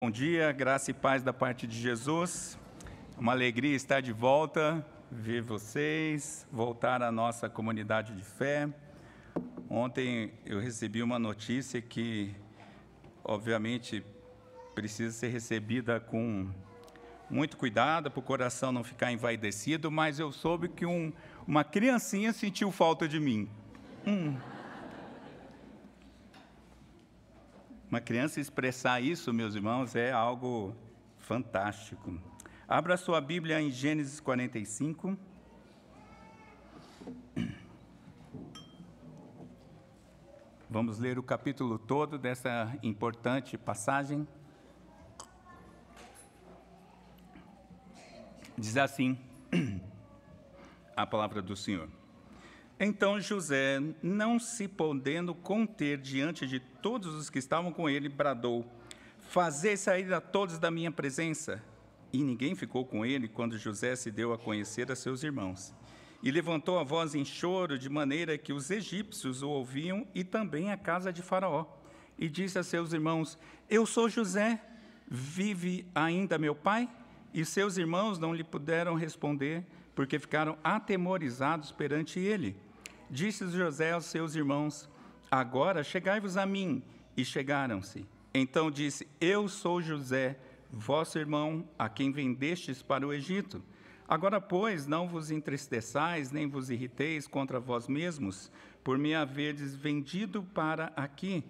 Bom dia, graça e paz da parte de Jesus. Uma alegria estar de volta, ver vocês, voltar à nossa comunidade de fé. Ontem eu recebi uma notícia que, obviamente, precisa ser recebida com muito cuidado, para o coração não ficar envaidecido, mas eu soube que uma criancinha sentiu falta de mim. Uma criança expressar isso, meus irmãos, é algo fantástico. Abra sua Bíblia em Gênesis 45. Vamos ler o capítulo todo dessa importante passagem. Diz assim a palavra do Senhor. Então José, não se podendo conter diante de todos os que estavam com ele, bradou: fazei sair a todos da minha presença. E ninguém ficou com ele quando José se deu a conhecer a seus irmãos. E levantou a voz em choro, de maneira que os egípcios o ouviam, e também a casa de Faraó. E disse a seus irmãos: eu sou José, vive ainda meu pai? E seus irmãos não lhe puderam responder, porque ficaram atemorizados perante ele. Disse José aos seus irmãos: agora chegai-vos a mim. E chegaram-se. Então disse: eu sou José, vosso irmão, a quem vendestes para o Egito. Agora, pois, não vos entristeçais, nem vos irriteis contra vós mesmos, por me haverdes vendido para aqui.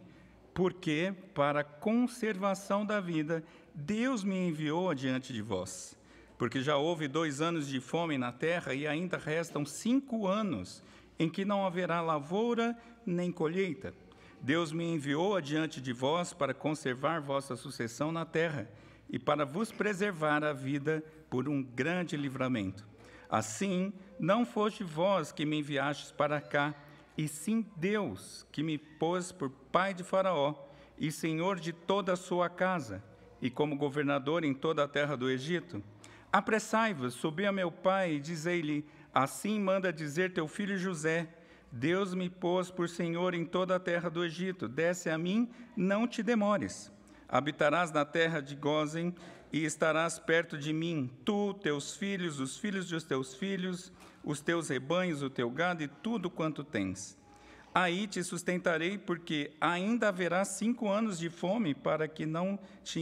Porque, para a conservação da vida, Deus me enviou adiante de vós. Porque já houve 2 anos de fome na terra, e ainda restam 5 anos, em que não haverá lavoura nem colheita. Deus me enviou adiante de vós para conservar vossa sucessão na terra e para vos preservar a vida por um grande livramento. Assim, não foste vós que me enviastes para cá, e sim Deus, que me pôs por pai de Faraó e senhor de toda a sua casa, e como governador em toda a terra do Egito. Apressai-vos, subi a meu pai e dizei-lhe: assim manda dizer teu filho José: Deus me pôs por senhor em toda a terra do Egito. Desce a mim, não te demores. Habitarás na terra de Gósen e estarás perto de mim, tu, teus filhos, os filhos dos teus filhos, os teus rebanhos, o teu gado e tudo quanto tens. Aí te sustentarei, porque ainda haverá 5 anos de fome, para que não te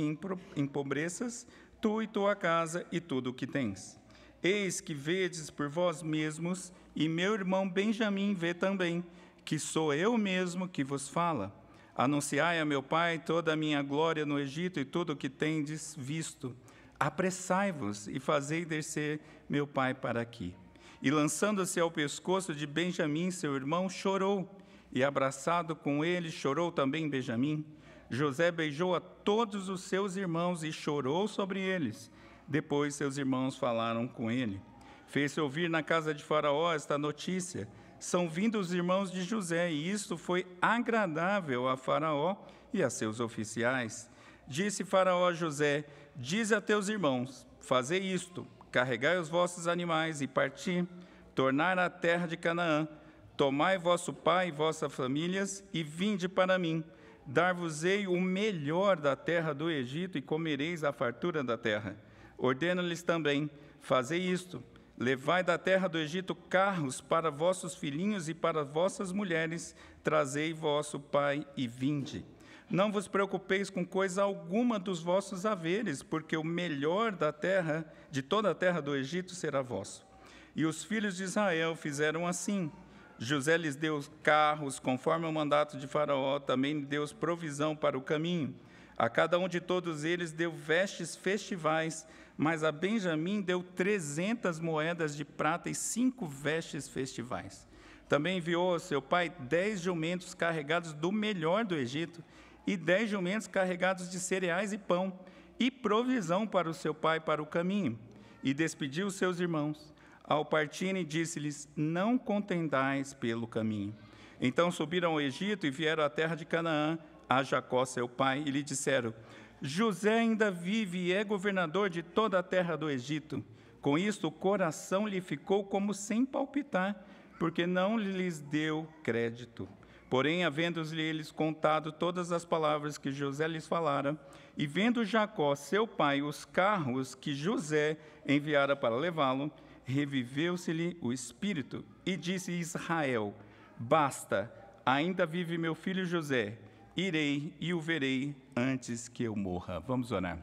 empobreças, tu e tua casa e tudo o que tens. Eis que vedes por vós mesmos, e meu irmão Benjamim vê também, que sou eu mesmo que vos fala. Anunciai a meu pai toda a minha glória no Egito e tudo o que tendes visto. Apressai-vos e fazei descer meu pai para aqui. E lançando-se ao pescoço de Benjamim, seu irmão, chorou, e abraçado com ele, chorou também Benjamim. José beijou a todos os seus irmãos e chorou sobre eles. Depois seus irmãos falaram com ele. Fez-se ouvir na casa de Faraó esta notícia: são vindos os irmãos de José, e isto foi agradável a Faraó e a seus oficiais. Disse Faraó a José: dize a teus irmãos, fazei isto, carregai os vossos animais e parti, tornai à terra de Canaã, tomai vosso pai e vossas famílias, e vinde para mim. Dar-vos-ei o melhor da terra do Egito, e comereis a fartura da terra. Ordeno-lhes também: fazei isto, levai da terra do Egito carros para vossos filhinhos e para vossas mulheres, trazei vosso pai e vinde. Não vos preocupeis com coisa alguma dos vossos haveres, porque o melhor da terra, de toda a terra do Egito, será vosso. E os filhos de Israel fizeram assim. José lhes deu carros, conforme o mandato de Faraó, também lhe deu provisão para o caminho. A cada um de todos eles deu vestes festivais, mas a Benjamim deu 300 moedas de prata e 5 vestes festivais. Também enviou ao seu pai 10 jumentos carregados do melhor do Egito, e 10 jumentos carregados de cereais e pão, e provisão para o seu pai para o caminho. E despediu os seus irmãos. Ao partirem, disse-lhes: não contendais pelo caminho. Então subiram ao Egito e vieram à terra de Canaã, a Jacó seu pai, e lhe disseram: José ainda vive e é governador de toda a terra do Egito. Com isto o coração lhe ficou como sem palpitar, porque não lhes deu crédito. Porém, havendo-lhe eles contado todas as palavras que José lhes falara, e vendo Jacó, seu pai, os carros que José enviara para levá-lo, reviveu-se-lhe o espírito, e disse Israel: basta, ainda vive meu filho José, irei e o verei antes que eu morra. Vamos orar.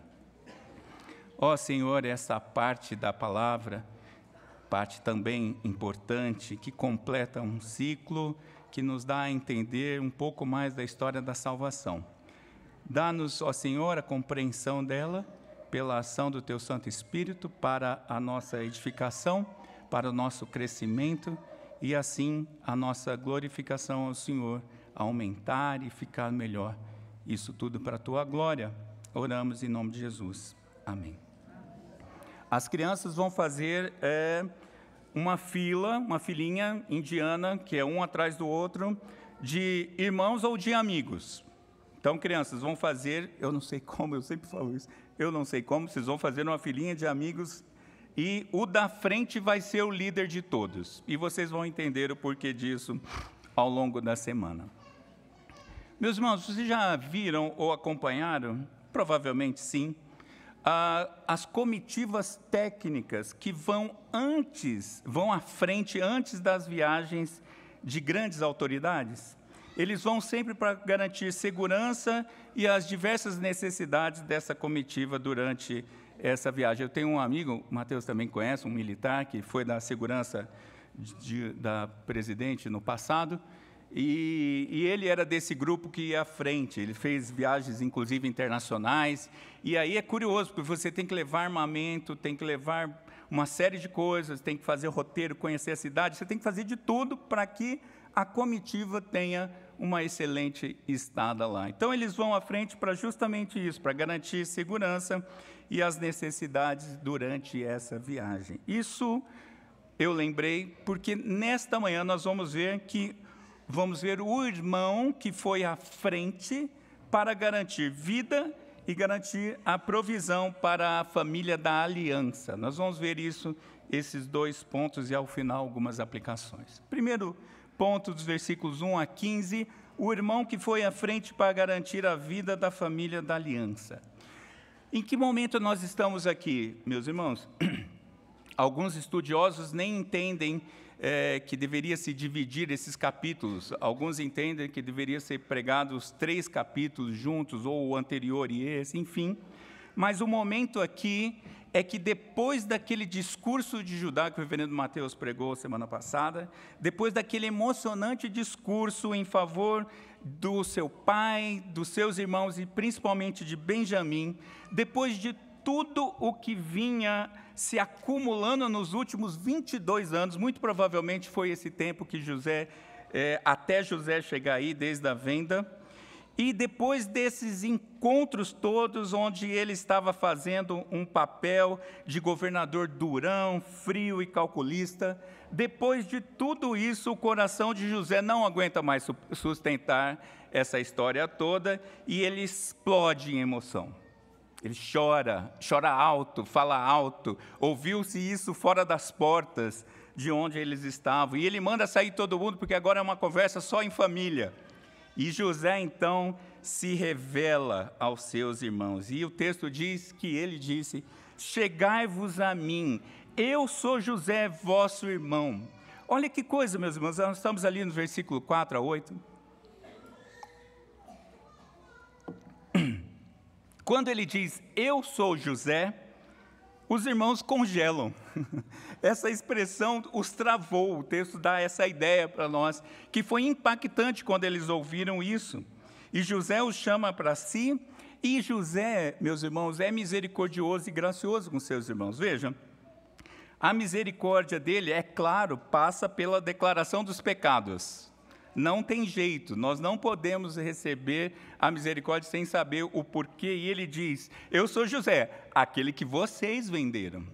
Ó Senhor, essa parte da palavra, parte também importante, que completa um ciclo, que nos dá a entender um pouco mais da história da salvação. Dá-nos, ó Senhor, a compreensão dela, pela ação do Teu Santo Espírito, para a nossa edificação, para o nosso crescimento, e assim a nossa glorificação ao Senhor aumentar e ficar melhor. Isso tudo para a Tua glória. Oramos em nome de Jesus. Amém. As crianças vão fazer uma filinha indiana, que é um atrás do outro, de irmãos ou de amigos. Então, crianças, vão fazer, eu não sei como, eu sempre falo isso, eu não sei como, vocês vão fazer uma filinha de amigos e o da frente vai ser o líder de todos. E vocês vão entender o porquê disso ao longo da semana. Meus irmãos, vocês já viram ou acompanharam? Provavelmente sim. As comitivas técnicas que vão à frente antes das viagens de grandes autoridades. Eles vão sempre para garantir segurança e as diversas necessidades dessa comitiva durante essa viagem. Eu tenho um amigo, o Mateus também conhece, um militar, que foi da segurança da presidente no passado, e ele era desse grupo que ia à frente. Ele fez viagens, inclusive, internacionais, e aí é curioso, porque você tem que levar armamento, tem que levar uma série de coisas, tem que fazer roteiro, conhecer a cidade, você tem que fazer de tudo para que a comitiva tenha uma excelente estada lá. Então, eles vão à frente para justamente isso, para garantir segurança e as necessidades durante essa viagem. Isso eu lembrei, porque nesta manhã nós vamos ver o irmão que foi à frente para garantir vida e garantir a provisão para a família da aliança. Nós vamos ver esses dois pontos e, ao final, algumas aplicações. Primeiro ponto, dos versículos 1 a 15, o irmão que foi à frente para garantir a vida da família da aliança. Em que momento nós estamos aqui, meus irmãos? Alguns estudiosos nem entendem que deveria se dividir esses capítulos. Alguns entendem que deveria ser pregados 3 capítulos juntos, ou o anterior e esse, enfim. Mas o momento aqui é que depois daquele discurso de Judá que o reverendo Mateus pregou semana passada, depois daquele emocionante discurso em favor do seu pai, dos seus irmãos e principalmente de Benjamim, depois de tudo o que vinha se acumulando nos últimos 22 anos, muito provavelmente foi esse tempo que até José chegar aí, desde a venda, e depois desses encontros todos, onde ele estava fazendo um papel de governador durão, frio e calculista, depois de tudo isso, o coração de José não aguenta mais sustentar essa história toda, e ele explode em emoção. Ele chora alto, fala alto, ouviu-se isso fora das portas de onde eles estavam, e ele manda sair todo mundo, porque agora é uma conversa só em família. E José, então, se revela aos seus irmãos. E o texto diz que ele disse: chegai-vos a mim, eu sou José, vosso irmão. Olha que coisa, meus irmãos, nós estamos ali no versículo 4 a 8. Quando ele diz, eu sou José, os irmãos congelam. Essa expressão os travou, o texto dá essa ideia para nós, que foi impactante quando eles ouviram isso. E José os chama para si, e José, meus irmãos, é misericordioso e gracioso com seus irmãos. Vejam, a misericórdia dele, é claro, passa pela declaração dos pecados. Não tem jeito, nós não podemos receber a misericórdia sem saber o porquê. E ele diz, eu sou José, aquele que vocês venderam.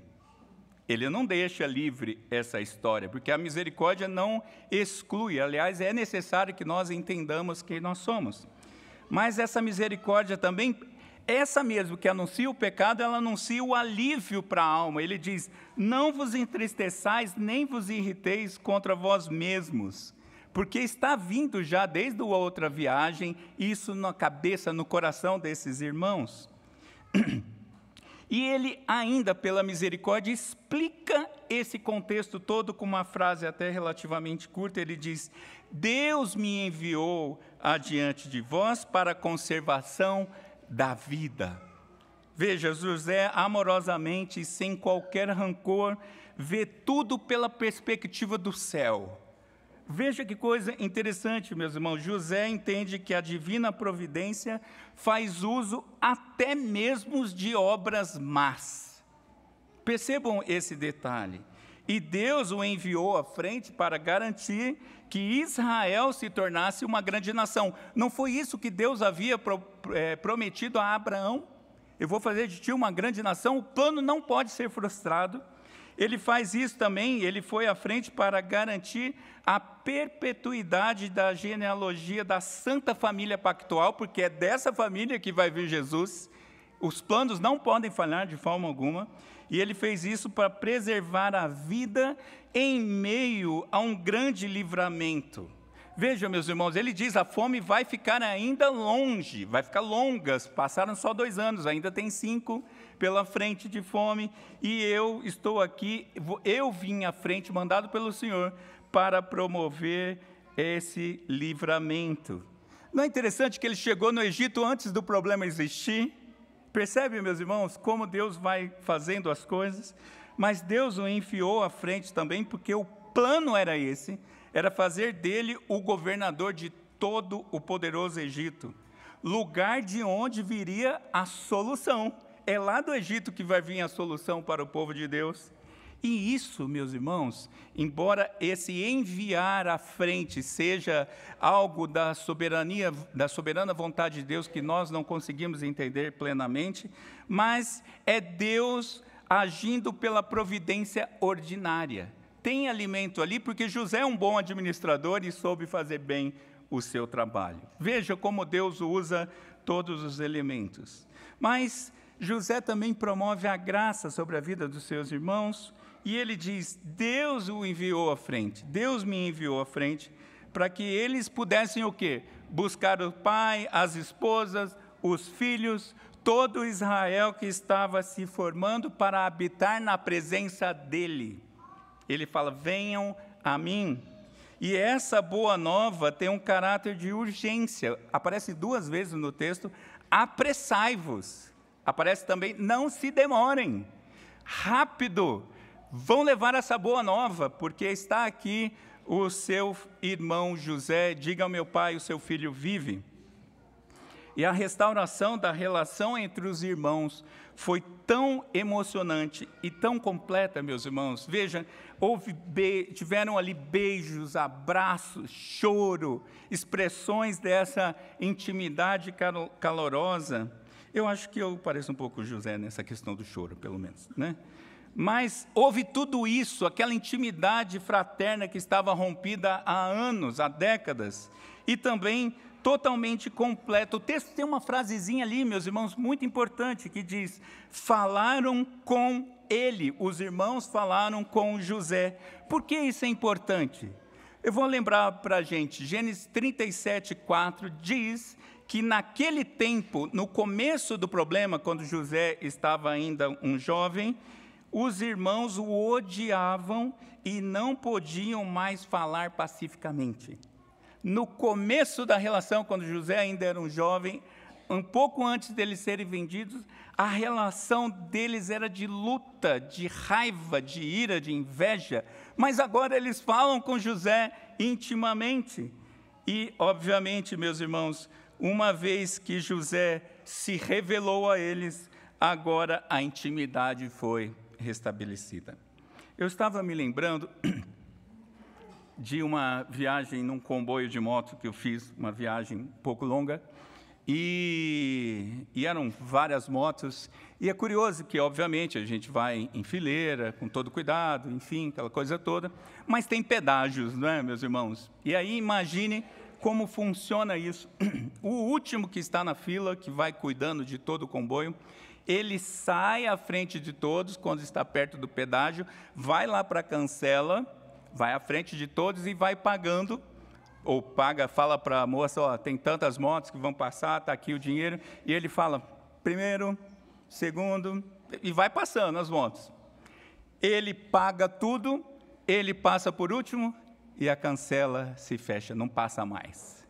Ele não deixa livre essa história, porque a misericórdia não exclui. Aliás, é necessário que nós entendamos quem nós somos. Mas essa misericórdia também, essa mesmo que anuncia o pecado, ela anuncia o alívio para a alma. Ele diz, não vos entristeçais, nem vos irriteis contra vós mesmos, porque está vindo já desde a outra viagem, isso na cabeça, no coração desses irmãos. E ele ainda, pela misericórdia, explica esse contexto todo com uma frase até relativamente curta. Ele diz: Deus me enviou adiante de vós para a conservação da vida. Veja, José amorosamente, sem qualquer rancor, vê tudo pela perspectiva do céu. Veja que coisa interessante, meus irmãos. José entende que a divina providência faz uso até mesmo de obras más. Percebam esse detalhe. E Deus o enviou à frente para garantir que Israel se tornasse uma grande nação. Não foi isso que Deus havia prometido a Abraão? Eu vou fazer de ti uma grande nação. O plano não pode ser frustrado. Ele faz isso também, ele foi à frente para garantir a perpetuidade da genealogia da Santa Família Pactual, porque é dessa família que vai vir Jesus. Os planos não podem falhar de forma alguma. E ele fez isso para preservar a vida em meio a um grande livramento. Veja, meus irmãos, ele diz: a fome vai ficar ainda longe, vai ficar longas. Passaram só 2 anos, ainda tem 5 pela frente de fome, e eu estou aqui, eu vim à frente, mandado pelo Senhor, para promover esse livramento. Não é interessante que ele chegou no Egito antes do problema existir? Percebe, meus irmãos, como Deus vai fazendo as coisas? Mas Deus o enviou à frente também, porque o plano era esse, era fazer dele o governador de todo o poderoso Egito, lugar de onde viria a solução. É lá do Egito que vai vir a solução para o povo de Deus. E isso, meus irmãos, embora esse enviar à frente seja algo da soberana vontade de Deus que nós não conseguimos entender plenamente, mas é Deus agindo pela providência ordinária. Tem alimento ali porque José é um bom administrador e soube fazer bem o seu trabalho. Veja como Deus usa todos os elementos. Mas José também promove a graça sobre a vida dos seus irmãos, e ele diz: Deus o enviou à frente, Deus me enviou à frente, para que eles pudessem o quê? Buscar o pai, as esposas, os filhos, todo Israel que estava se formando para habitar na presença dele. Ele fala: venham a mim. E essa boa nova tem um caráter de urgência. Aparece 2 vezes no texto: apressai-vos. Aparece também: não se demorem, rápido, vão levar essa boa nova, porque está aqui o seu irmão José, diga ao meu pai, o seu filho vive. E a restauração da relação entre os irmãos foi tão emocionante e tão completa, meus irmãos. Veja, tiveram ali beijos, abraços, choro, expressões dessa intimidade calorosa. Eu acho que eu pareço um pouco José nessa questão do choro, pelo menos, né? Mas houve tudo isso, aquela intimidade fraterna que estava rompida há anos, há décadas, e também totalmente completa. O texto tem uma frasezinha ali, meus irmãos, muito importante, que diz: falaram com ele, os irmãos falaram com José. Por que isso é importante? Eu vou lembrar para a gente, Gênesis 37:4 diz que naquele tempo, no começo do problema, quando José estava ainda um jovem, os irmãos o odiavam e não podiam mais falar pacificamente. No começo da relação, quando José ainda era um jovem, um pouco antes deles serem vendidos, a relação deles era de luta, de raiva, de ira, de inveja. Mas agora eles falam com José intimamente. E, obviamente, meus irmãos, uma vez que José se revelou a eles, agora a intimidade foi restabelecida. Eu estava me lembrando de uma viagem num comboio de moto que eu fiz, uma viagem um pouco longa, e eram várias motos, e é curioso que, obviamente, a gente vai em fileira, com todo cuidado, enfim, aquela coisa toda, mas tem pedágios, não é, meus irmãos? E aí, imagine como funciona isso. O último que está na fila, que vai cuidando de todo o comboio, ele sai à frente de todos, quando está perto do pedágio, vai lá para a cancela, vai à frente de todos e vai pagando ou paga, fala para a moça, ó, tem tantas motos que vão passar, está aqui o dinheiro, e ele fala, primeiro, segundo, e vai passando as motos. Ele paga tudo, ele passa por último, e a cancela se fecha, não passa mais.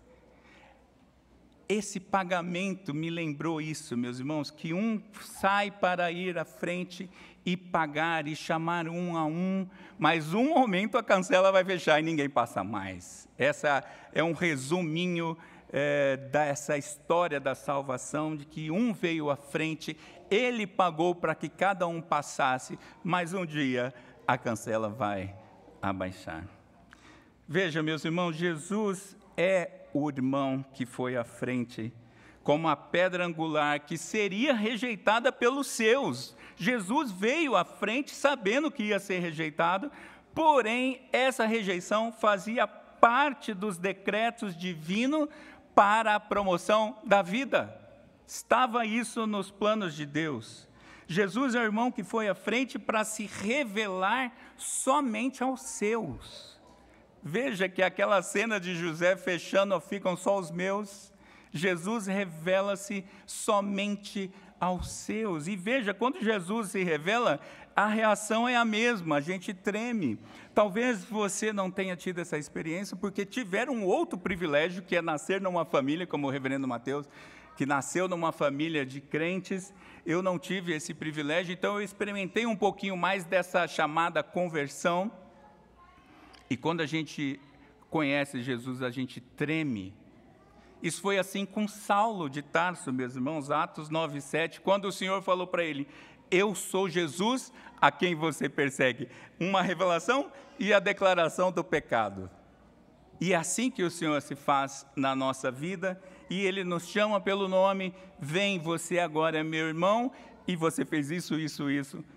Esse pagamento me lembrou isso, meus irmãos, que um sai para ir à frente e pagar e chamar um a um, mas um momento a cancela vai fechar e ninguém passa mais. Essa é um resuminho dessa história da salvação, de que um veio à frente, ele pagou para que cada um passasse, mas um dia a cancela vai abaixar. Veja, meus irmãos, Jesus é o irmão que foi à frente, como a pedra angular que seria rejeitada pelos seus. Jesus veio à frente sabendo que ia ser rejeitado, porém, essa rejeição fazia parte dos decretos divinos para a promoção da vida. Estava isso nos planos de Deus. Jesus é o irmão que foi à frente para se revelar somente aos seus. Veja que aquela cena de José fechando, ficam só os meus. Jesus revela-se somente aos seus. E veja, quando Jesus se revela, a reação é a mesma, a gente treme. Talvez você não tenha tido essa experiência, porque tiveram um outro privilégio, que é nascer numa família, como o reverendo Mateus, que nasceu numa família de crentes. Eu não tive esse privilégio, então eu experimentei um pouquinho mais dessa chamada conversão. E quando a gente conhece Jesus, a gente treme. Isso foi assim com Saulo de Tarso, meus irmãos, Atos 9:7, quando o Senhor falou para ele, eu sou Jesus a quem você persegue. Uma revelação e a declaração do pecado. E é assim que o Senhor se faz na nossa vida, e Ele nos chama pelo nome, vem, você agora é meu irmão, e você fez isso,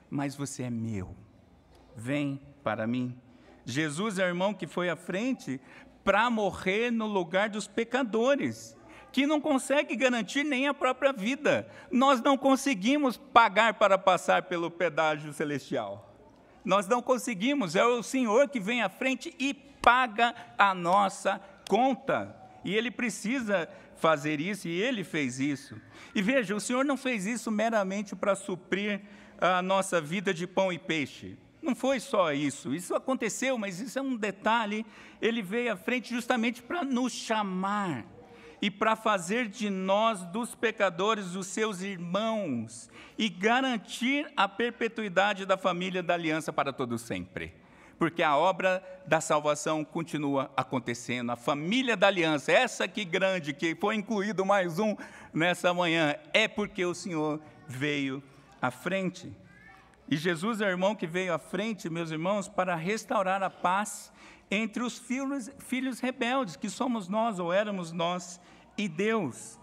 mas você é meu. Vem para mim. Jesus é o irmão que foi à frente para morrer no lugar dos pecadores, que não consegue garantir nem a própria vida. Nós não conseguimos pagar para passar pelo pedágio celestial. Nós não conseguimos, é o Senhor que vem à frente e paga a nossa conta. E Ele precisa fazer isso, e Ele fez isso. E veja, o Senhor não fez isso meramente para suprir a nossa vida de pão e peixe. Não foi só isso, isso aconteceu, mas isso é um detalhe. Ele veio à frente justamente para nos chamar e para fazer de nós, dos pecadores, os seus irmãos, e garantir a perpetuidade da família da aliança para todo sempre. Porque a obra da salvação continua acontecendo, a família da aliança, essa aqui grande, que foi incluído mais um nessa manhã, é porque o Senhor veio à frente. E Jesus é o irmão que veio à frente, meus irmãos, para restaurar a paz entre os filhos rebeldes, que somos nós, ou éramos nós, e Deus,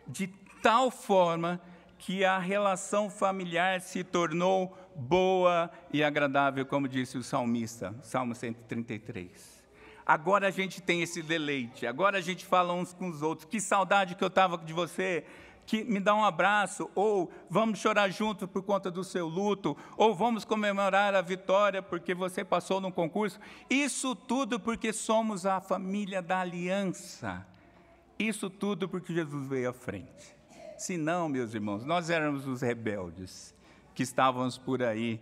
de tal forma que a relação familiar se tornou boa e agradável, como disse o salmista, Salmo 133. Agora a gente tem esse deleite, agora a gente fala uns com os outros, que saudade que eu estava de você, que me dá um abraço, ou vamos chorar junto por conta do seu luto, ou vamos comemorar a vitória porque você passou num concurso. Isso tudo porque somos a família da aliança. Isso tudo porque Jesus veio à frente. Se não, meus irmãos, nós éramos os rebeldes que estávamos por aí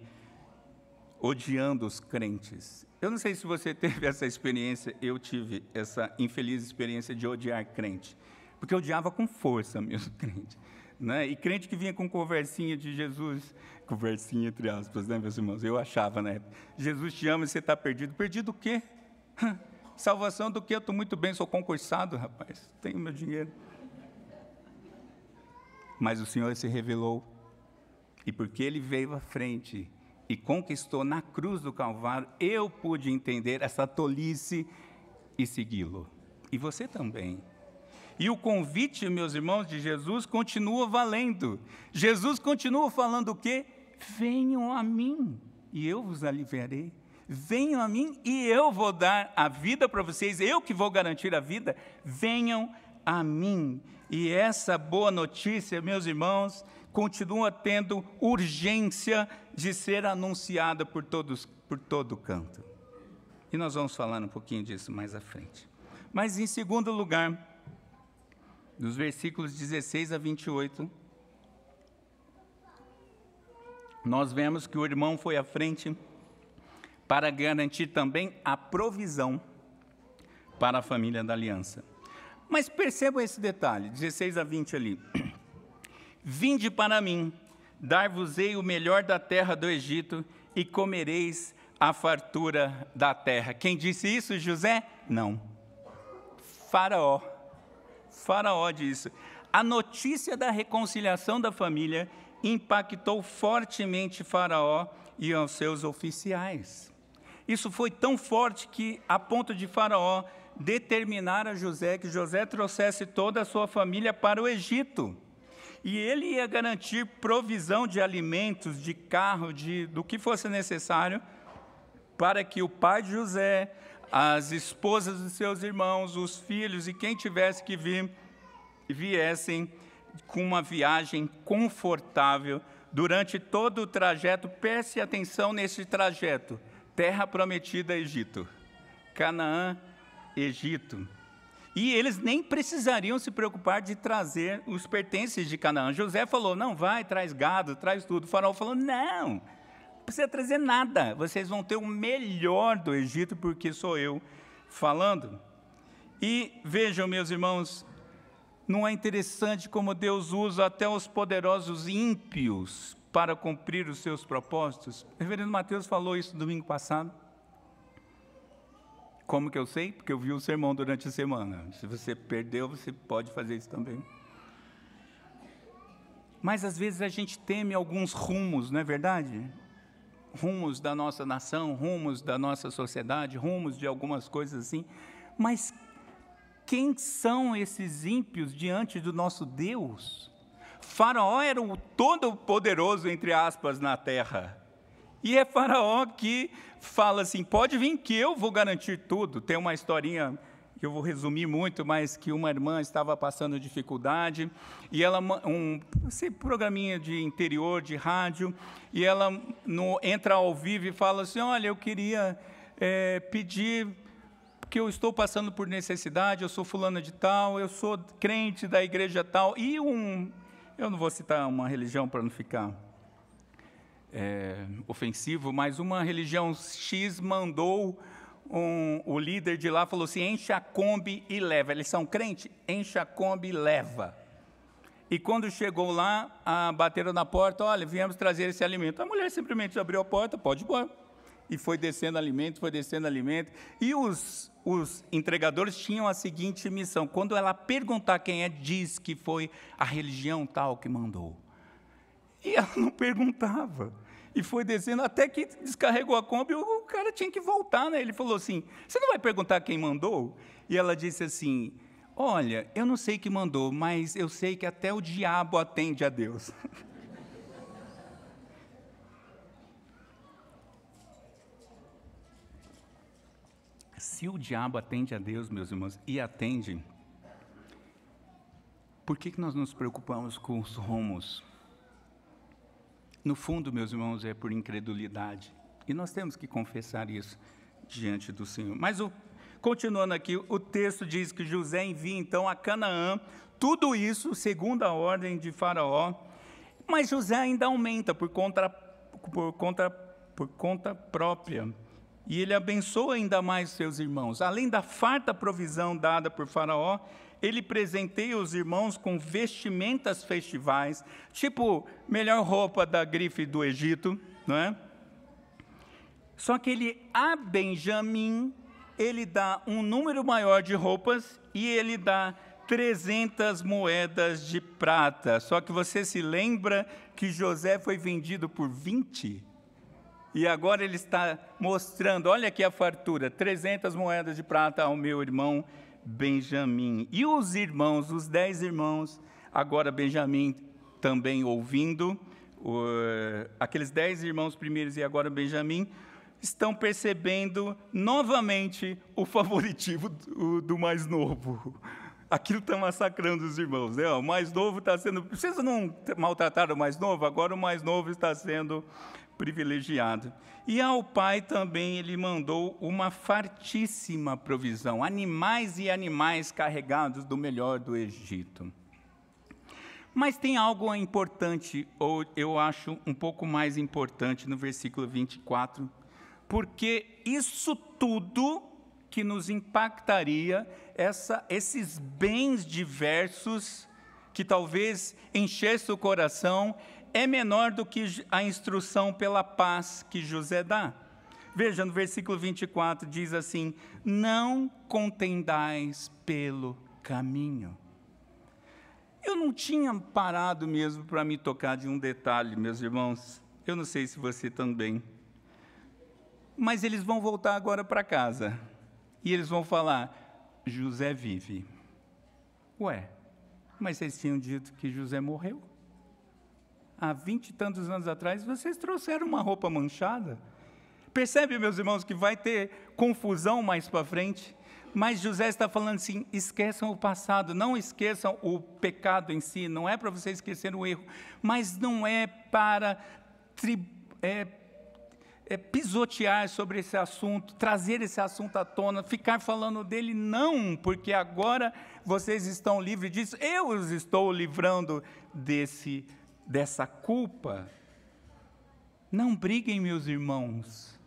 odiando os crentes. Eu não sei se você teve essa experiência, eu tive essa infeliz experiência de odiar crente. Porque eu odiava com força mesmo crente, né? E crente que vinha com conversinha de Jesus, conversinha entre aspas, né, meus irmãos? Eu achava, né? Jesus te ama e você está perdido. Perdido o quê? Salvação do quê? Eu estou muito bem, sou concursado, rapaz. Tenho meu dinheiro. Mas o Senhor se revelou. E porque Ele veio à frente e conquistou na cruz do Calvário, eu pude entender essa tolice e segui-lo. E você também. E o convite, meus irmãos, de Jesus continua valendo. Jesus continua falando o quê? Venham a mim e eu vos aliviarei. Venham a mim e eu vou dar a vida para vocês, eu que vou garantir a vida. Venham a mim. E essa boa notícia, meus irmãos, continua tendo urgência de ser anunciada por todo canto. E nós vamos falar um pouquinho disso mais à frente. Mas, em segundo lugar, dos versículos 16 a 28, nós vemos que o irmão foi à frente para garantir também a provisão para a família da aliança. Mas percebam esse detalhe, 16 a 20 ali. Vinde para mim, dar-vos-ei o melhor da terra do Egito, e comereis a fartura da terra. Quem disse isso, José? Não. Faraó. Faraó disse. A notícia da reconciliação da família impactou fortemente Faraó e os seus oficiais. Isso foi tão forte que, a ponto de Faraó determinar a José que José trouxesse toda a sua família para o Egito. E ele ia garantir provisão de alimentos, de carro, do que fosse necessário, para que o pai de José, as esposas de seus irmãos, os filhos e quem tivesse que vir, viessem com uma viagem confortável durante todo o trajeto. Preste atenção nesse trajeto: terra prometida, Egito, Canaã, Egito. E eles nem precisariam se preocupar de trazer os pertences de Canaã. José falou: não, vai, traz gado, traz tudo. O faraó falou: não precisa trazer nada, vocês vão ter o melhor do Egito, porque sou eu falando. E vejam, meus irmãos, não é interessante como Deus usa até os poderosos ímpios para cumprir os seus propósitos? O reverendo Mateus falou isso domingo passado. Como que eu sei? Porque eu vi o sermão durante a semana. Se você perdeu, você pode fazer isso também. Mas às vezes a gente teme alguns rumos, não é verdade? Rumos da nossa nação, rumos da nossa sociedade, rumos de algumas coisas assim. Mas quem são esses ímpios diante do nosso Deus? Faraó era o todo-poderoso, entre aspas, na terra. E é Faraó que fala assim: pode vir que eu vou garantir tudo. Tem uma historinha que eu vou resumir muito, mas que uma irmã estava passando dificuldade, e ela, esse programinha de interior, de rádio, e ela entra ao vivo e fala assim: olha, eu queria pedir, porque eu estou passando por necessidade, eu sou fulana de tal, eu sou crente da igreja tal, e eu não vou citar uma religião para não ficar ofensivo, mas uma religião X mandou o líder de lá, falou assim: enche a Kombi e leva. Eles são crentes? Enche a Kombi e leva. E quando chegou lá, bateram na porta: olha, viemos trazer esse alimento. A mulher simplesmente abriu a porta: pode ir embora. E foi descendo alimento, foi descendo alimento. E os entregadores tinham a seguinte missão: quando ela perguntar quem é, diz que foi a religião tal que mandou. E ela não perguntava. E foi descendo, até que descarregou a Kombi, o cara tinha que voltar, né? Ele falou assim: você não vai perguntar quem mandou? E ela disse assim: olha, eu não sei quem mandou, mas eu sei que até o diabo atende a Deus. Se o diabo atende a Deus, meus irmãos, e atende, por que nós nos preocupamos com os rumos? No fundo, meus irmãos, é por incredulidade. E nós temos que confessar isso diante do Senhor. Mas, continuando aqui, o texto diz que José envia, então, a Canaã, tudo isso segundo a ordem de Faraó. Mas José ainda aumenta por conta própria. E ele abençoa ainda mais seus irmãos. Além da farta provisão dada por Faraó, ele presenteia os irmãos com vestimentas festivais, tipo melhor roupa da grife do Egito, não é? Só que a Benjamim, ele dá um número maior de roupas e ele dá 300 moedas de prata. Só que você se lembra que José foi vendido por 20? E agora ele está mostrando: olha aqui a fartura, 300 moedas de prata ao meu irmão Benjamim. E os irmãos, os 10 irmãos, agora Benjamim também ouvindo, aqueles 10 irmãos primeiros e agora Benjamim, estão percebendo novamente o favoritismo do mais novo. Aquilo está massacrando os irmãos, né? O mais novo está sendo... Vocês não maltrataram o mais novo? Agora o mais novo está sendo privilegiado. E ao pai também ele mandou uma fartíssima provisão, animais e animais carregados do melhor do Egito. Mas tem algo importante, ou eu acho um pouco mais importante no versículo 24, porque isso tudo que nos impactaria, esses bens diversos, que talvez enchesse o coração, é menor do que a instrução pela paz que José dá. Veja, no versículo 24 diz assim: não contendais pelo caminho. Eu não tinha parado mesmo para me tocar de um detalhe, meus irmãos, eu não sei se você também, mas eles vão voltar agora para casa, e eles vão falar, José vive. Ué, mas vocês tinham dito que José morreu? Há 20 e tantos anos atrás, vocês trouxeram uma roupa manchada. Percebe, meus irmãos, que vai ter confusão mais para frente? Mas José está falando assim, esqueçam o passado, não esqueçam o pecado em si, não é para vocês esquecerem o erro, mas não é para pisotear sobre esse assunto, trazer esse assunto à tona, ficar falando dele, não, porque agora vocês estão livres disso, eu os estou livrando dessa culpa. Não briguem, meus irmãos,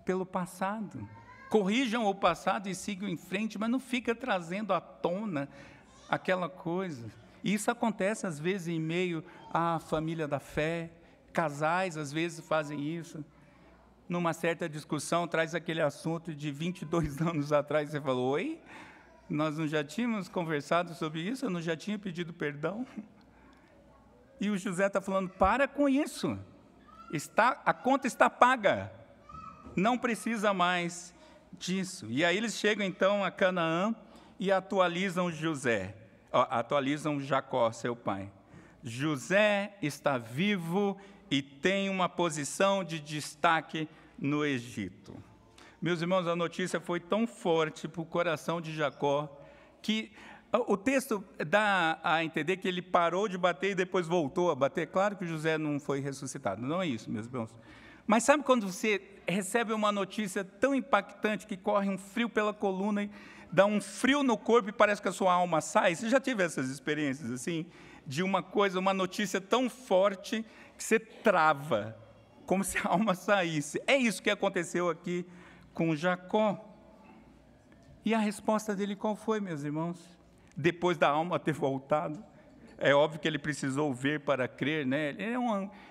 pelo passado. Corrijam o passado e sigam em frente, mas não fica trazendo à tona aquela coisa. E isso acontece às vezes em meio à família da fé, casais às vezes fazem isso. Numa certa discussão, traz aquele assunto de 22 anos atrás, você falou, oi? Nós não já tínhamos conversado sobre isso? Eu não já tinha pedido perdão? E o José está falando, para com isso, a conta está paga, não precisa mais disso. E aí eles chegam então a Canaã e atualizam atualizam Jacó, seu pai. José está vivo e tem uma posição de destaque no Egito. Meus irmãos, a notícia foi tão forte para o coração de Jacó, que o texto dá a entender que ele parou de bater e depois voltou a bater. Claro que José não foi ressuscitado, não é isso, meus irmãos. Mas sabe quando você recebe uma notícia tão impactante que corre um frio pela coluna, e dá um frio no corpo e parece que a sua alma sai? Você já teve essas experiências assim? De uma notícia tão forte que você trava, como se a alma saísse. É isso que aconteceu aqui com Jacó. E a resposta dele qual foi, meus irmãos? Depois da alma ter voltado, é óbvio que ele precisou ver para crer, né?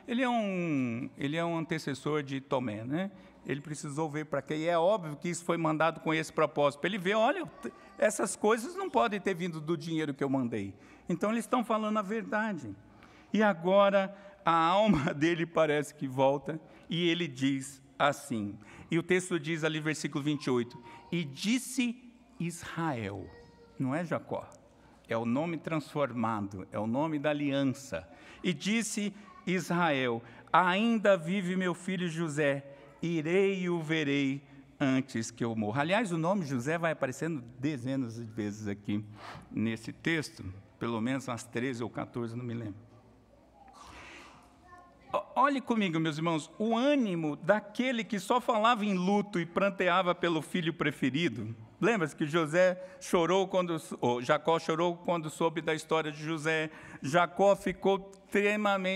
Ele é um antecessor de Tomé, né? Ele precisou ver para crer, e é óbvio que isso foi mandado com esse propósito, para ele ver, olha, essas coisas não podem ter vindo do dinheiro que eu mandei. Então, eles estão falando a verdade. E agora, a alma dele parece que volta, e ele diz assim, e o texto diz ali, versículo 28, e disse Israel, não é Jacó, é o nome transformado, é o nome da aliança. E disse Israel, ainda vive meu filho José, irei e o verei antes que eu morra. Aliás, o nome José vai aparecendo dezenas de vezes aqui nesse texto, pelo menos umas 13 ou 14, não me lembro. Olhe comigo, meus irmãos, o ânimo daquele que só falava em luto e pranteava pelo filho preferido. Lembra-se que Jacó chorou quando soube da história de José. Jacó ficou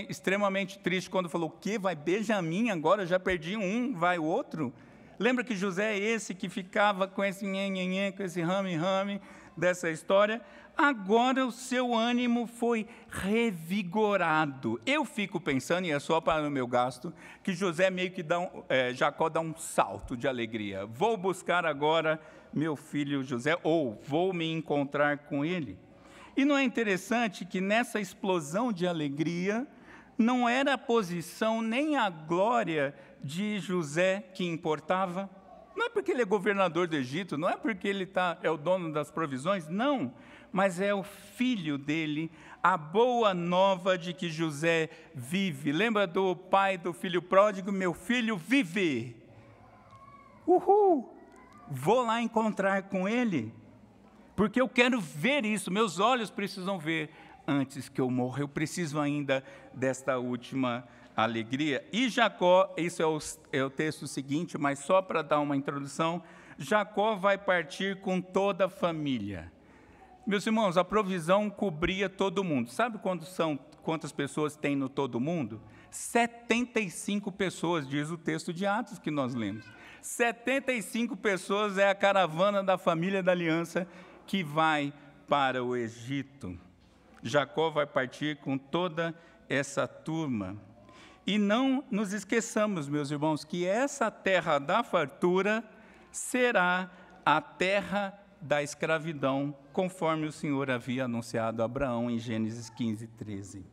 extremamente triste quando falou, o quê? Vai Benjamim agora? Já perdi um, vai o outro? Lembra que José é esse que ficava com esse nhenhenhen, com esse rame-rame dessa história? Agora o seu ânimo foi revigorado. Eu fico pensando, e é só para o meu gasto, que José meio que Jacó dá um salto de alegria. Vou buscar agora meu filho José, ou vou me encontrar com ele. E não é interessante que nessa explosão de alegria, não era a posição nem a glória de José que importava? Não é porque ele é governador do Egito, não é porque ele é o dono das provisões, não. Mas é o filho dele, a boa nova de que José vive. Lembra do pai do filho pródigo? Meu filho vive. Uhul! Vou lá encontrar com ele. porque eu quero ver isso, meus olhos precisam ver antes que eu morra, eu preciso ainda desta última alegria. E Jacó, isso é o texto seguinte, mas só para dar uma introdução, Jacó vai partir com toda a família. Meus irmãos, a provisão cobria todo mundo. Sabe quantas pessoas tem no todo mundo? 75 pessoas, diz o texto de Atos que nós lemos. 75 pessoas é a caravana da família da aliança que vai para o Egito. Jacó vai partir com toda essa turma. E não nos esqueçamos, meus irmãos, que essa terra da fartura será a terra da escravidão, conforme o Senhor havia anunciado a Abraão em Gênesis 15, 13.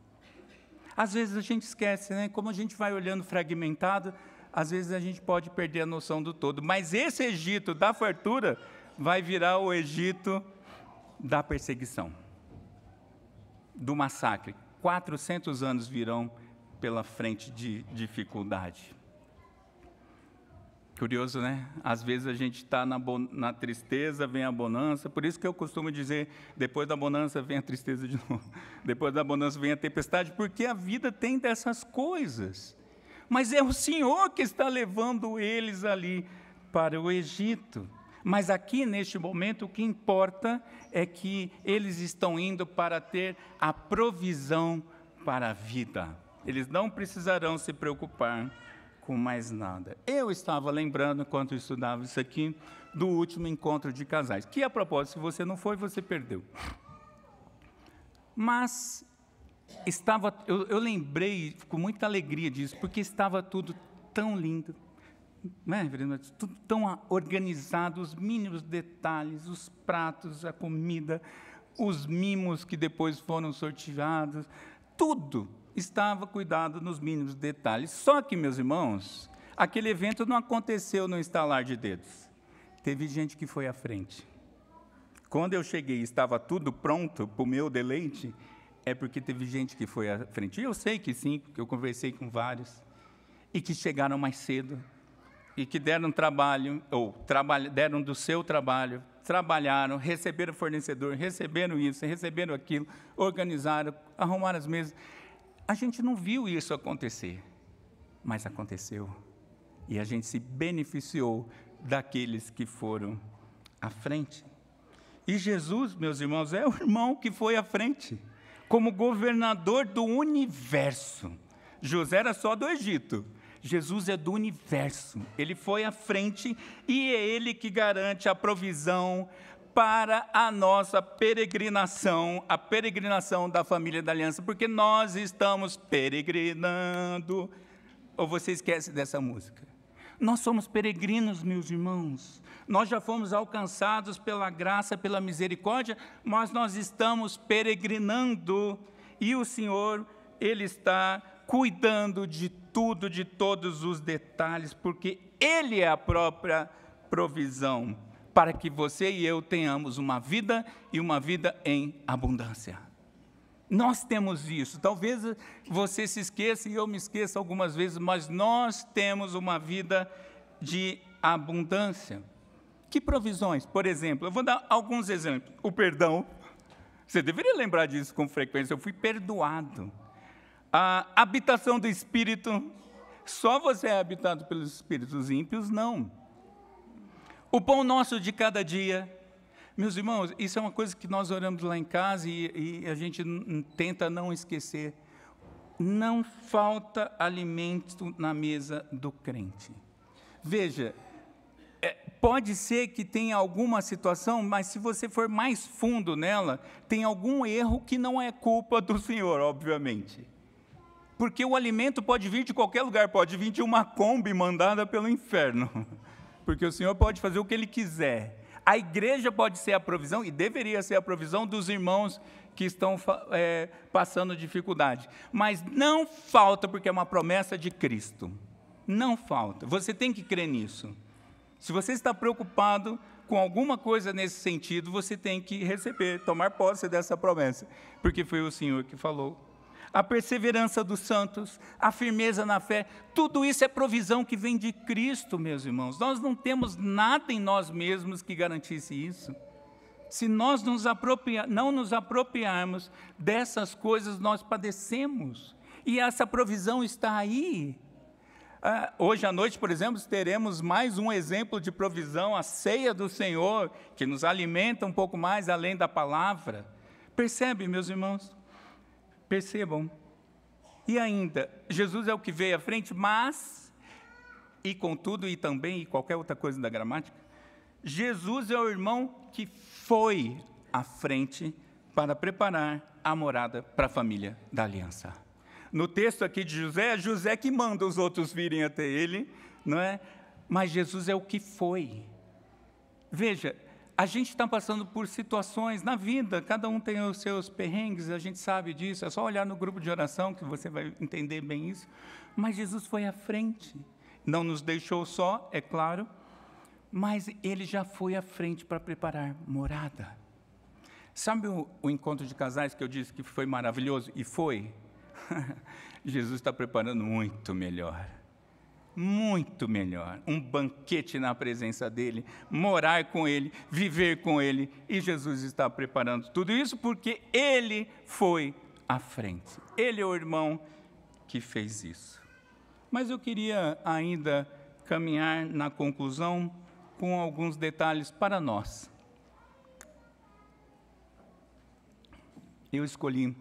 Às vezes a gente esquece, né? Como a gente vai olhando fragmentado, às vezes a gente pode perder a noção do todo. Mas esse Egito da fartura vai virar o Egito da perseguição, do massacre. 400 anos virão pela frente de dificuldade. Curioso, né? Às vezes a gente está na tristeza, vem a bonança. Por isso que eu costumo dizer, depois da bonança vem a tristeza de novo. Depois da bonança vem a tempestade, porque a vida tem dessas coisas. Mas é o Senhor que está levando eles ali para o Egito. Mas aqui, neste momento, o que importa é que eles estão indo para ter a provisão para a vida. Eles não precisarão se preocupar com mais nada. Eu estava lembrando, enquanto eu estudava isso aqui, do último encontro de casais, que, a propósito, se você não foi, você perdeu. Mas eu lembrei com muita alegria disso, porque estava tudo tão lindo, né, tudo tão organizado, os mínimos detalhes, os pratos, a comida, os mimos que depois foram sorteados, tudo estava cuidado nos mínimos detalhes. Só que, meus irmãos, aquele evento não aconteceu no estalar de dedos. Teve gente que foi à frente. Quando eu cheguei e estava tudo pronto para o meu deleite, é porque teve gente que foi à frente. E eu sei que sim, porque eu conversei com vários, e que chegaram mais cedo, e que deram trabalho, deram do seu trabalho, trabalharam, receberam fornecedor, receberam isso, receberam aquilo, organizaram, arrumaram as mesas. A gente não viu isso acontecer, mas aconteceu. E a gente se beneficiou daqueles que foram à frente. E Jesus, meus irmãos, é o irmão que foi à frente, como governador do universo. José era só do Egito. Jesus é do universo. Ele foi à frente e é ele que garante a provisão para a nossa peregrinação, a peregrinação da família da aliança, porque nós estamos peregrinando. Ou você esquece dessa música? Nós somos peregrinos, meus irmãos. Nós já fomos alcançados pela graça, pela misericórdia, mas nós estamos peregrinando. E o Senhor, Ele está cuidando de tudo, de todos os detalhes, porque Ele é a própria provisão, para que você e eu tenhamos uma vida e uma vida em abundância. Nós temos isso. Talvez você se esqueça e eu me esqueça algumas vezes, mas nós temos uma vida de abundância. Que provisões? Por exemplo, eu vou dar alguns exemplos. O perdão. Você deveria lembrar disso com frequência. Eu fui perdoado. A habitação do Espírito. Só você é habitado pelos espíritos ímpios? Não. O pão nosso de cada dia. Meus irmãos, isso é uma coisa que nós oramos lá em casa e a gente tenta não esquecer. Não falta alimento na mesa do crente. Veja, pode ser que tenha alguma situação, mas se você for mais fundo nela, tem algum erro que não é culpa do Senhor, obviamente. Porque o alimento pode vir de qualquer lugar, pode vir de uma Kombi mandada pelo inferno. Porque o Senhor pode fazer o que Ele quiser. A igreja pode ser a provisão, e deveria ser a provisão dos irmãos que estão passando dificuldade. Mas não falta, porque é uma promessa de Cristo. Não falta. Você tem que crer nisso. Se você está preocupado com alguma coisa nesse sentido, você tem que receber, tomar posse dessa promessa. Porque foi o Senhor que falou. A perseverança dos santos, a firmeza na fé, tudo isso é provisão que vem de Cristo, meus irmãos. Nós não temos nada em nós mesmos que garantisse isso. Se nós não nos apropriarmos dessas coisas, nós padecemos. E essa provisão está aí. Hoje à noite, por exemplo, teremos mais um exemplo de provisão, a ceia do Senhor, que nos alimenta um pouco mais além da palavra. Percebe, meus irmãos? Percebam. E ainda, Jesus é o que veio à frente, mas, e contudo, e também, e qualquer outra coisa da gramática, Jesus é o irmão que foi à frente para preparar a morada para a família da aliança. No texto aqui de José, é José que manda os outros virem até ele, não é? Mas Jesus é o que foi. Veja, a gente está passando por situações na vida, cada um tem os seus perrengues, a gente sabe disso, é só olhar no grupo de oração que você vai entender bem isso. Mas Jesus foi à frente, não nos deixou só, é claro, mas ele já foi à frente para preparar morada. Sabe o encontro de casais que eu disse que foi maravilhoso? E foi? Jesus está preparando muito melhor. Muito melhor. Um banquete na presença dele, morar com ele, viver com ele. E Jesus está preparando tudo isso porque ele foi à frente. Ele é o irmão que fez isso. Mas eu queria ainda caminhar na conclusão com alguns detalhes para nós. Eu escolhi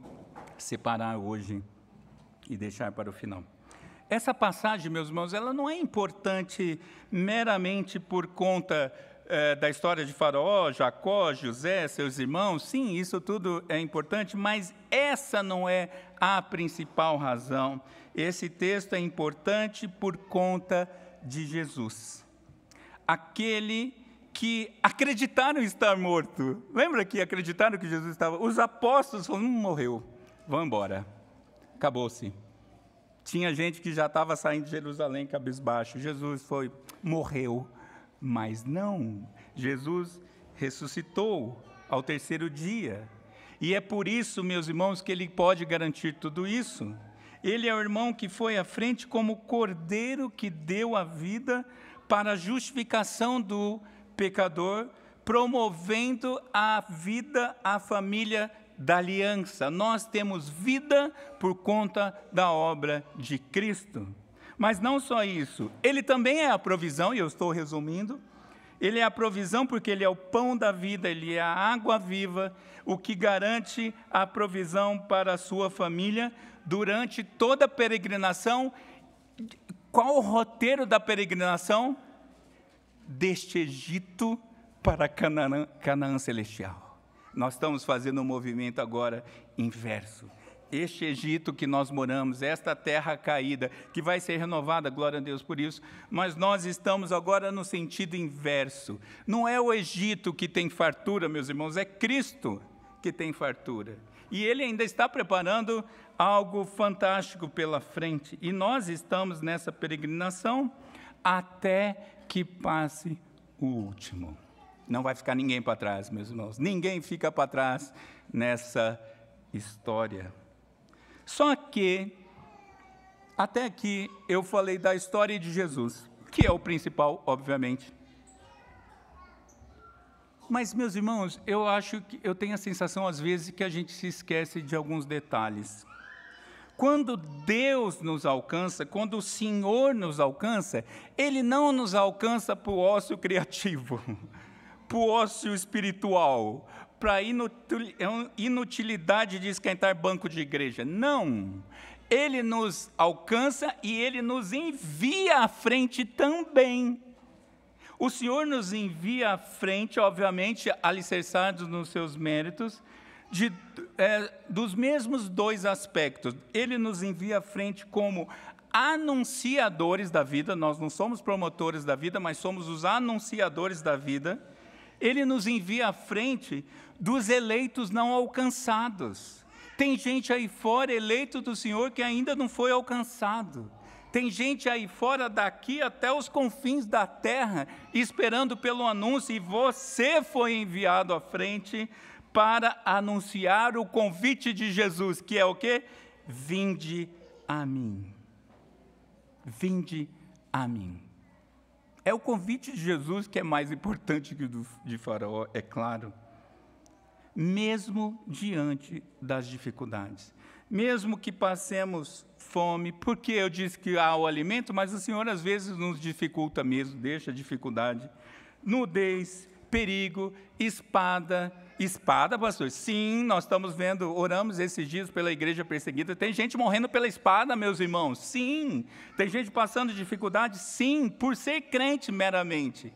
separar hoje e deixar para o final. Essa passagem, meus irmãos, ela não é importante meramente por conta da história de Faraó, Jacó, José, seus irmãos. Sim, isso tudo é importante, mas essa não é a principal razão. Esse texto é importante por conta de Jesus. Aquele que acreditaram estar morto. Lembra que acreditaram que Jesus estava? Os apóstolos falaram, morreu, vão embora. Acabou-se. Tinha gente que já estava saindo de Jerusalém cabisbaixo. Jesus morreu. Mas não, Jesus ressuscitou ao terceiro dia. E é por isso, meus irmãos, que ele pode garantir tudo isso. Ele é o irmão que foi à frente como cordeiro que deu a vida para a justificação do pecador, promovendo a vida, a família da aliança. Nós temos vida por conta da obra de Cristo. Mas não só isso, ele também é a provisão, e eu estou resumindo, ele é a provisão porque ele é o pão da vida, ele é a água viva, o que garante a provisão para a sua família durante toda a peregrinação. Qual o roteiro da peregrinação? Deste Egito para Canaã celestial. Nós estamos fazendo um movimento agora inverso. Este Egito que nós moramos, esta terra caída, que vai ser renovada, glória a Deus por isso, mas nós estamos agora no sentido inverso. Não é o Egito que tem fartura, meus irmãos, é Cristo que tem fartura. E Ele ainda está preparando algo fantástico pela frente. E nós estamos nessa peregrinação até que passe o último. Não vai ficar ninguém para trás, meus irmãos. Ninguém fica para trás nessa história. Só que, até aqui, eu falei da história de Jesus, que é o principal, obviamente. Mas, meus irmãos, eu tenho a sensação, às vezes, que a gente se esquece de alguns detalhes. Quando Deus nos alcança, quando o Senhor nos alcança, Ele não nos alcança para o ócio criativo, para o ócio espiritual, para a inutilidade de esquentar banco de igreja. Não, Ele nos alcança e Ele nos envia à frente também. O Senhor nos envia à frente, obviamente, alicerçados nos seus méritos, dos mesmos dois aspectos. Ele nos envia à frente como anunciadores da vida. Nós não somos promotores da vida, mas somos os anunciadores da vida. Ele nos envia à frente dos eleitos não alcançados. Tem gente aí fora, eleito do Senhor, que ainda não foi alcançado. Tem gente aí fora, daqui até os confins da terra, esperando pelo anúncio, e você foi enviado à frente para anunciar o convite de Jesus, que é o quê? Vinde a mim. Vinde a mim. É o convite de Jesus que é mais importante que o de Faraó, é claro. mesmo diante das dificuldades. Mesmo que passemos fome, porque eu disse que há o alimento, mas o Senhor às vezes nos dificulta mesmo, deixa dificuldade. Nudez, perigo, espada, pastor. Sim, nós estamos vendo, oramos esses dias pela igreja perseguida. Tem gente morrendo pela espada, meus irmãos. Sim. Tem gente passando dificuldade. Sim, por ser crente meramente.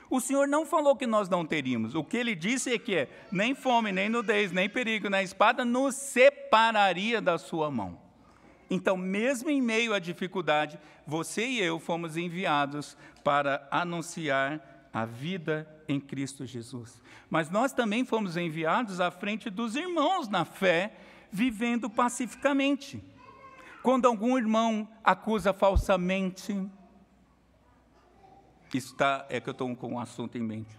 O Senhor não falou que nós não teríamos. O que Ele disse é que nem fome, nem nudez, nem perigo, nem espada nos separaria da sua mão. Então, mesmo em meio à dificuldade, você e eu fomos enviados para anunciar a vida em Cristo Jesus. Mas nós também fomos enviados à frente dos irmãos na fé, vivendo pacificamente. Quando algum irmão acusa falsamente, é que eu estou com um assunto em mente.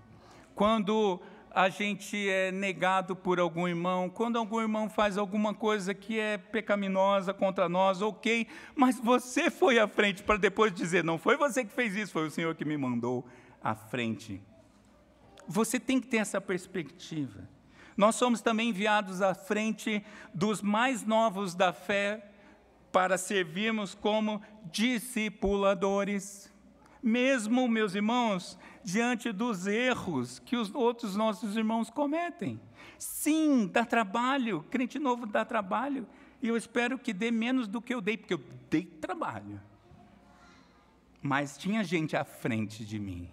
Quando a gente é negado por algum irmão, quando algum irmão faz alguma coisa que é pecaminosa contra nós, ok, mas você foi à frente para depois dizer, não foi você que fez isso, foi o Senhor que me mandou à frente. Você tem que ter essa perspectiva. Nós somos também enviados à frente dos mais novos da fé para servirmos como discipuladores. Mesmo, meus irmãos, diante dos erros que os outros nossos irmãos cometem. Sim, dá trabalho, crente novo dá trabalho, e eu espero que dê menos do que eu dei, porque eu dei trabalho. Mas tinha gente à frente de mim,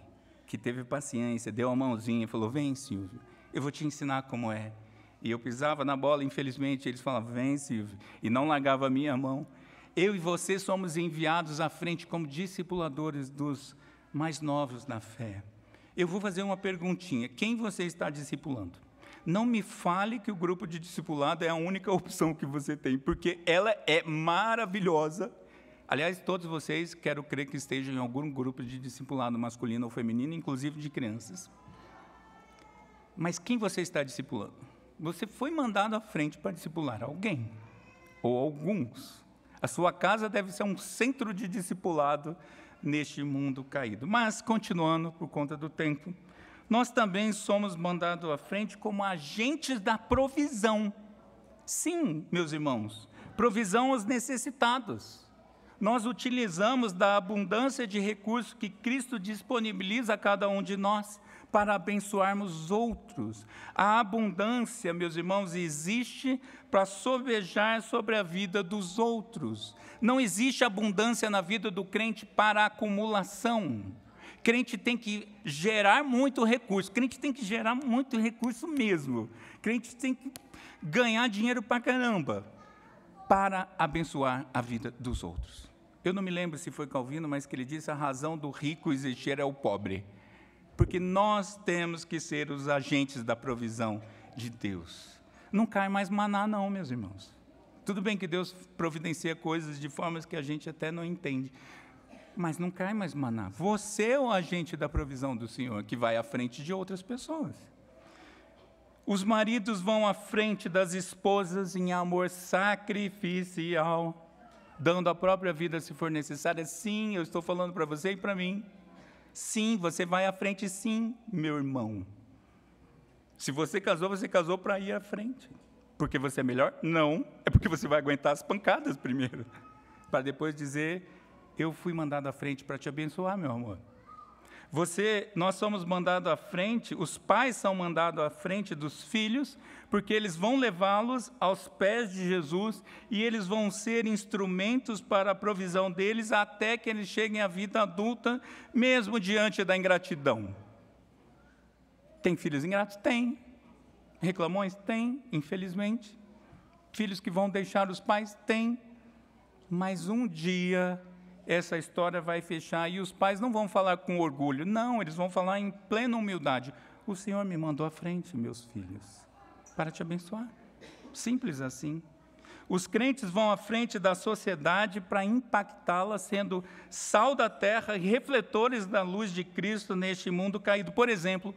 que teve paciência, deu a mãozinha e falou, vem, Silvio, eu vou te ensinar como é. E eu pisava na bola, infelizmente, eles falavam, vem, Silvio, e não largava a minha mão. Eu e você somos enviados à frente como discipuladores dos mais novos na fé. Eu vou fazer uma perguntinha. Quem você está discipulando? Não me fale que o grupo de discipulado é a única opção que você tem, porque ela é maravilhosa. Aliás, todos vocês, quero crer que estejam em algum grupo de discipulado masculino ou feminino, inclusive de crianças. Mas quem você está discipulando? Você foi mandado à frente para discipular alguém, ou alguns. A sua casa deve ser um centro de discipulado neste mundo caído. Mas, continuando, por conta do tempo, nós também somos mandados à frente como agentes da provisão. Sim, meus irmãos, provisão aos necessitados. Nós utilizamos da abundância de recursos que Cristo disponibiliza a cada um de nós para abençoarmos outros. A abundância, meus irmãos, existe para sobejar sobre a vida dos outros. Não existe abundância na vida do crente para acumulação. Crente tem que gerar muito recurso. Crente tem que gerar muito recurso mesmo. Crente tem que ganhar dinheiro para caramba para abençoar a vida dos outros. Eu não me lembro se foi Calvino, mas que ele disse a razão do rico existir é o pobre. Porque nós temos que ser os agentes da provisão de Deus. Não cai mais maná não, meus irmãos. Tudo bem que Deus providencia coisas de formas que a gente até não entende, mas não cai mais maná. Você é o agente da provisão do Senhor, que vai à frente de outras pessoas. Os maridos vão à frente das esposas em amor sacrificial, dando a própria vida se for necessária. Sim, eu estou falando para você e para mim. Sim, você vai à frente, sim, meu irmão. Se você casou para ir à frente. Porque você é melhor? Não, é porque você vai aguentar as pancadas primeiro, para depois dizer, eu fui mandado à frente para te abençoar, meu amor. Nós somos mandados à frente, os pais são mandados à frente dos filhos, porque eles vão levá-los aos pés de Jesus e eles vão ser instrumentos para a provisão deles até que eles cheguem à vida adulta, mesmo diante da ingratidão. Tem filhos ingratos? Tem. Reclamões? Tem, infelizmente. Filhos que vão deixar os pais? Tem. Mas um dia essa história vai fechar e os pais não vão falar com orgulho, não, eles vão falar em plena humildade. O Senhor me mandou à frente, meus filhos, para te abençoar. Simples assim. Os crentes vão à frente da sociedade para impactá-la, sendo sal da terra e refletores da luz de Cristo neste mundo caído. Por exemplo,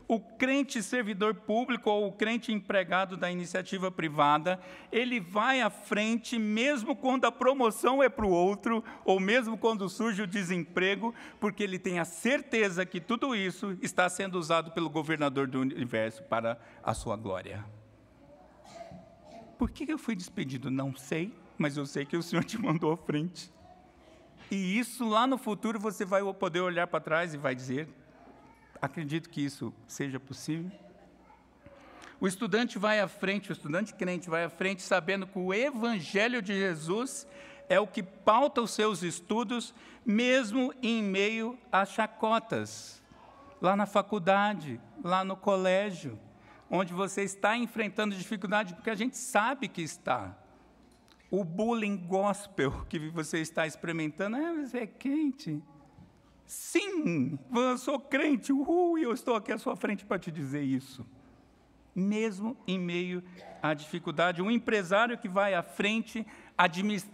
o crente servidor público ou o crente empregado da iniciativa privada, ele vai à frente mesmo quando a promoção é para o outro, ou mesmo quando surge o desemprego, porque ele tem a certeza que tudo isso está sendo usado pelo governador do universo para a sua glória. Por que eu fui despedido? Não sei, mas eu sei que o Senhor te mandou à frente. E isso lá no futuro você vai poder olhar para trás e vai dizer, acredito que isso seja possível. O estudante vai à frente, o estudante crente vai à frente sabendo que o Evangelho de Jesus é o que pauta os seus estudos, mesmo em meio a chacotas, lá na faculdade, lá no colégio, onde você está enfrentando dificuldade, porque a gente sabe que está. O bullying gospel que você está experimentando, você é crente. Sim, eu sou crente, e eu estou aqui à sua frente para te dizer isso. Mesmo em meio à dificuldade, um empresário que vai à frente,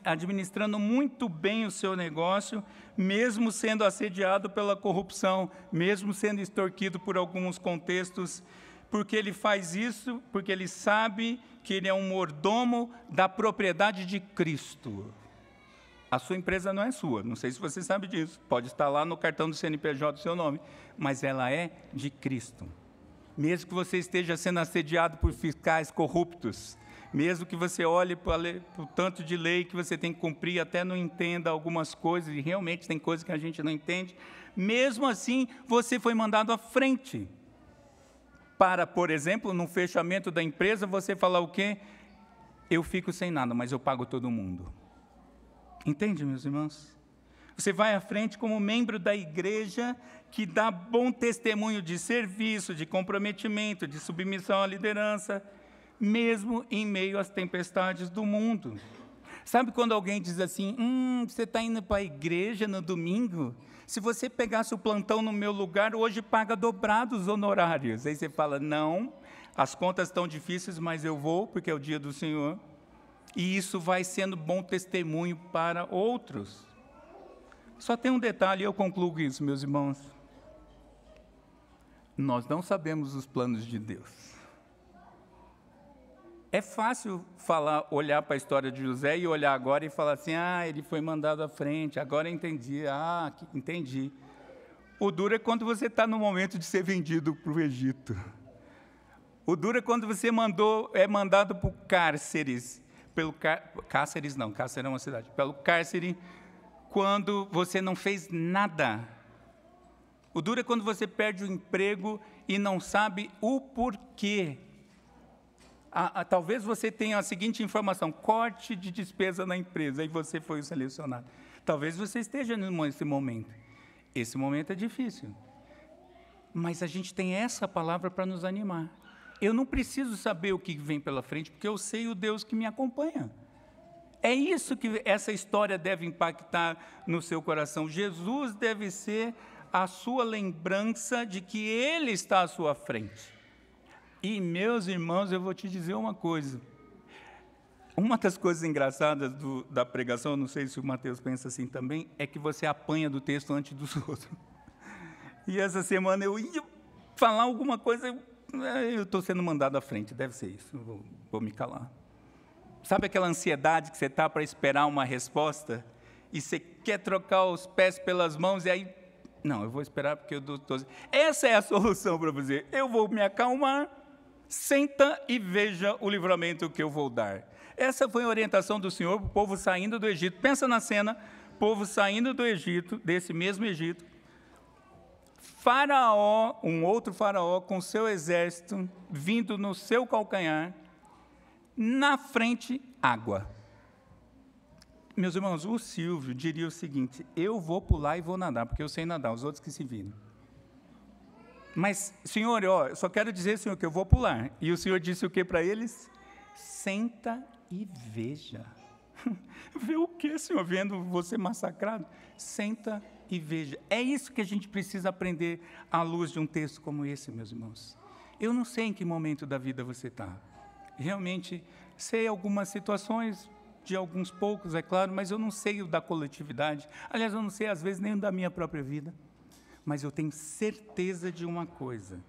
administrando muito bem o seu negócio, mesmo sendo assediado pela corrupção, mesmo sendo extorquido por alguns contextos, porque ele faz isso, porque ele sabe que ele é um mordomo da propriedade de Cristo. A sua empresa não é sua, não sei se você sabe disso, pode estar lá no cartão do CNPJ do seu nome, mas ela é de Cristo. Mesmo que você esteja sendo assediado por fiscais corruptos, mesmo que você olhe para o tanto de lei que você tem que cumprir, até não entenda algumas coisas, e realmente tem coisas que a gente não entende, mesmo assim, você foi mandado à frente. Para, por exemplo, no fechamento da empresa, você falar o quê? Eu fico sem nada, mas eu pago todo mundo. Entende, meus irmãos? Você vai à frente como membro da igreja que dá bom testemunho de serviço, de comprometimento, de submissão à liderança, mesmo em meio às tempestades do mundo. Sabe quando alguém diz assim, você está indo para a igreja no domingo? Se você pegasse o plantão no meu lugar, hoje paga dobrado os honorários. Aí você fala, não, as contas estão difíceis, mas eu vou, porque é o dia do Senhor. E isso vai sendo bom testemunho para outros. Só tem um detalhe, eu concluo com isso, meus irmãos. Nós não sabemos os planos de Deus. É fácil olhar para a história de José e olhar agora e falar assim, ele foi mandado à frente, agora entendi, entendi. O duro é quando você está no momento de ser vendido para o Egito. O duro é quando você é mandado para o cárceres, Cáceres é uma cidade, pelo cárcere, quando você não fez nada. O duro é quando você perde o emprego e não sabe o porquê. Talvez você tenha a seguinte informação, corte de despesa na empresa, e você foi o selecionado. Talvez você esteja nesse momento. Esse momento é difícil. Mas a gente tem essa palavra para nos animar. Eu não preciso saber o que vem pela frente, porque eu sei o Deus que me acompanha. É isso que essa história deve impactar no seu coração. Jesus deve ser a sua lembrança de que Ele está à sua frente. E, meus irmãos, eu vou te dizer uma coisa. Uma das coisas engraçadas da pregação, não sei se o Mateus pensa assim também, é que você apanha do texto antes dos outros. E essa semana eu ia falar alguma coisa, eu estou sendo mandado à frente, deve ser isso, vou me calar. Sabe aquela ansiedade que você está para esperar uma resposta? E você quer trocar os pés pelas mãos e aí... Não, eu vou esperar porque eu estou... Essa é a solução para você. Eu vou me acalmar, senta e veja o livramento que eu vou dar. Essa foi a orientação do Senhor para o povo saindo do Egito. Pensa na cena, povo saindo do Egito, desse mesmo Egito, Faraó, um outro faraó com seu exército, vindo no seu calcanhar, na frente, água. Meus irmãos, o Silvio diria o seguinte, eu vou pular e vou nadar, porque eu sei nadar, os outros que se viram. Mas, Senhor, eu só quero dizer, Senhor, que eu vou pular. E o Senhor disse o que para eles? Senta e veja. Vê o que, Senhor, vendo você massacrado? Senta e veja. É isso que a gente precisa aprender à luz de um texto como esse, meus irmãos. Eu não sei em que momento da vida você está. Realmente, Sei algumas situações, de alguns poucos, é claro, mas eu não sei o da coletividade. Aliás, eu não sei, às vezes, nem o da minha própria vida. Mas eu tenho certeza de uma coisa,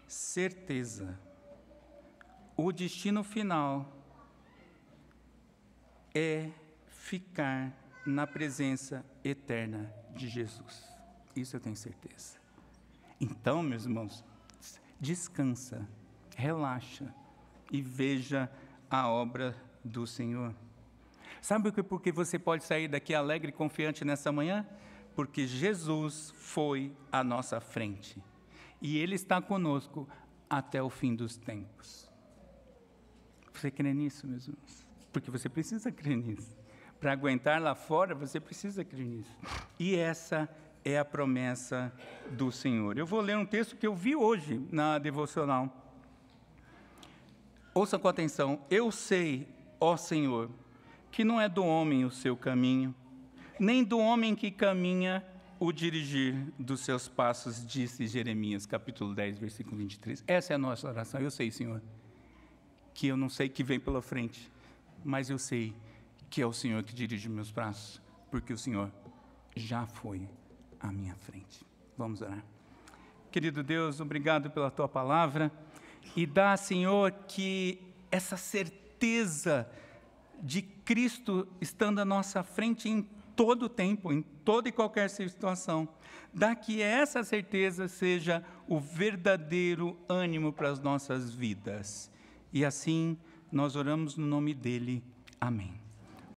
certeza. O destino final é ficar na presença eterna de Jesus. Isso eu tenho certeza. Então, meus irmãos, descansa, relaxa e veja a obra do Senhor. Sabe por que você pode sair daqui alegre e confiante nessa manhã? Porque Jesus foi à nossa frente e Ele está conosco até o fim dos tempos. Você crê nisso, meus irmãos? Porque você precisa crer nisso. Para aguentar lá fora, você precisa crer nisso. E essa é a promessa do Senhor. Eu vou ler um texto que eu vi hoje na devocional. Ouça com atenção. Eu sei, ó Senhor, que não é do homem o seu caminho, nem do homem que caminha o dirigir dos seus passos, disse Jeremias, capítulo 10, versículo 23. Essa é a nossa oração. Eu sei, Senhor, que eu não sei o que vem pela frente, mas eu sei que é o Senhor que dirige meus passos, porque o Senhor já foi à minha frente. Vamos orar. Querido Deus, obrigado pela Tua palavra, e dá, Senhor, que essa certeza de Cristo estando à nossa frente em todo o tempo, em toda e qualquer situação, dá que essa certeza seja o verdadeiro ânimo para as nossas vidas. E assim nós oramos no nome dele. Amém.